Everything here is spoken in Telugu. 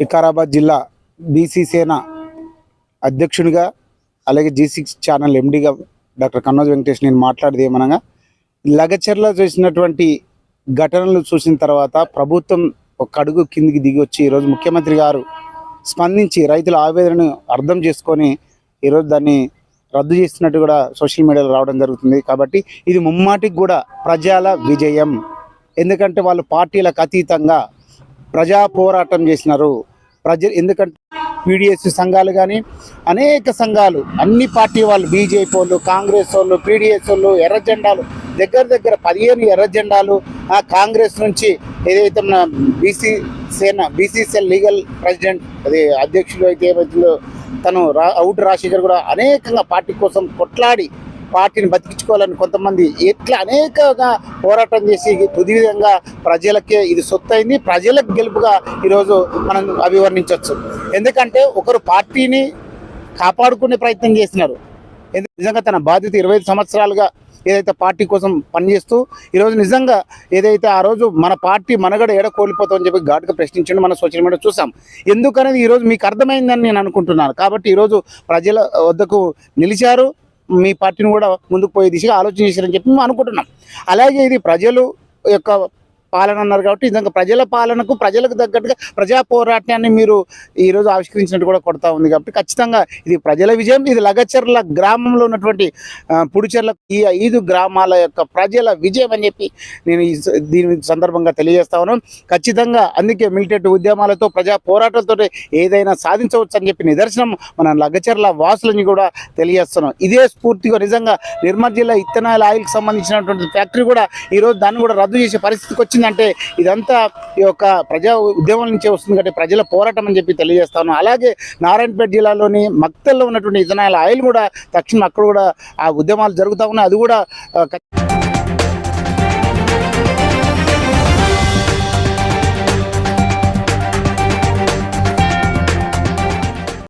వికారాబాద్ జిల్లా బీసీ సేన అధ్యక్షునిగా అలాగే G6 ఛానల్ ఎండీగా డాక్టర్ కన్నోజు వెంకటేష్ నేను మాట్లాడేది ఏమనగా లగచర్ల చేసినటువంటి ఘటనలు చూసిన తర్వాత ప్రభుత్వం ఒక అడుగు కిందికి దిగి వచ్చి ఈరోజు ముఖ్యమంత్రి గారు స్పందించి రైతుల ఆవేదనను అర్థం చేసుకొని ఈరోజు దాన్ని రద్దు చేస్తున్నట్టు కూడా సోషల్ మీడియాలో రావడం జరుగుతుంది. కాబట్టి ఇది ముమ్మాటికి కూడా ప్రజల విజయం. ఎందుకంటే వాళ్ళు పార్టీలకు అతీతంగా ప్రజా పోరాటం చేసినారు. ఎందుకంటే పీడిఎస్ సంఘాలు కానీ అనేక సంఘాలు అన్ని పార్టీ వాళ్ళు బీజేపీ వాళ్ళు, కాంగ్రెస్ వాళ్ళు, పీడిఎస్ వాళ్ళు ఎర్ర జెండాలు దగ్గర 15 ఎర్ర జెండాలు కాంగ్రెస్ నుంచి ఏదైతే మన బీసీసీఎల్ లీగల్ ప్రెసిడెంట్ అది అధ్యక్షుడు అయితే ఏమైతుందో తను అవుట్ రాజశేఖర్ కూడా అనేకంగా పార్టీ కోసం కొట్లాడి పార్టీని బతికించుకోవాలని కొంతమంది ఇట్లా అనేకగా పోరాటం చేసి తుది విధంగా ప్రజలకే ఇది సొత్తు అయింది. ప్రజలకు గెలుపుగా ఈరోజు మనం అభివర్ణించవచ్చు. ఎందుకంటే ఒకరు పార్టీని కాపాడుకునే ప్రయత్నం చేసినారు. నిజంగా తన బాధ్యత 25 సంవత్సరాలుగా ఏదైతే పార్టీ కోసం పనిచేస్తూ ఈరోజు నిజంగా ఏదైతే ఆ రోజు మన పార్టీ మనగడ ఎడ కోల్పోతామని చెప్పి ఘాటుగా ప్రశ్నించండి మనం సోషల్ మీడియా చూసాం. ఎందుకనేది ఈరోజు మీకు అర్థమైందని నేను అనుకుంటున్నాను. కాబట్టి ఈరోజు ప్రజల వద్దకు నిలిచారు, మీ పార్టీని కూడా ముందుకు పోయే దిశగా ఆలోచన చేశారని చెప్పి మేము అనుకుంటున్నాం. అలాగే ఇది ప్రజలు యొక్క పాలన అన్నారు కాబట్టి నిజంగా ప్రజల పాలనకు ప్రజలకు తగ్గట్టుగా ప్రజా పోరాటాన్ని మీరు ఈరోజు ఆవిష్కరించినట్టు కూడా కొడతా ఉంది. కాబట్టి ఖచ్చితంగా ఇది ప్రజల విజయం. ఇది లగచర్ల గ్రామంలో ఉన్నటువంటి పుడిచెర్ల ఈ 5 గ్రామాల యొక్క ప్రజల విజయం అని చెప్పి నేను దీని సందర్భంగా తెలియజేస్తా ఉన్నాను. ఖచ్చితంగా అందుకే మిలిటెంట్ ఉద్యమాలతో ప్రజా పోరాటంతో ఏదైనా సాధించవచ్చు అని చెప్పి నిదర్శనం మన లగచర్ల వాసులని కూడా తెలియజేస్తున్నాం. ఇదే స్ఫూర్తిగా నిజంగా నిర్మల్ జిల్లా ఇత్తనాల ఆయిల్కి సంబంధించినటువంటి ఫ్యాక్టరీ కూడా ఈరోజు దాన్ని కూడా రద్దు చేసే పరిస్థితికి వచ్చింది. అంటే ఇదంతా ఈ యొక్క ప్రజా ఉద్యమం నుంచే వస్తుంది కాబట్టి ప్రజల పోరాటం అని చెప్పి తెలియజేస్తాను. అలాగే నారాయణపేట జిల్లాలోని మక్తల్లో ఉన్నటువంటి ఇథనాల్ ఆయిల్ కూడా తక్షణం అక్కడ కూడా ఆ ఉద్యమాలు జరుగుతూ ఉన్నాయి. అది కూడా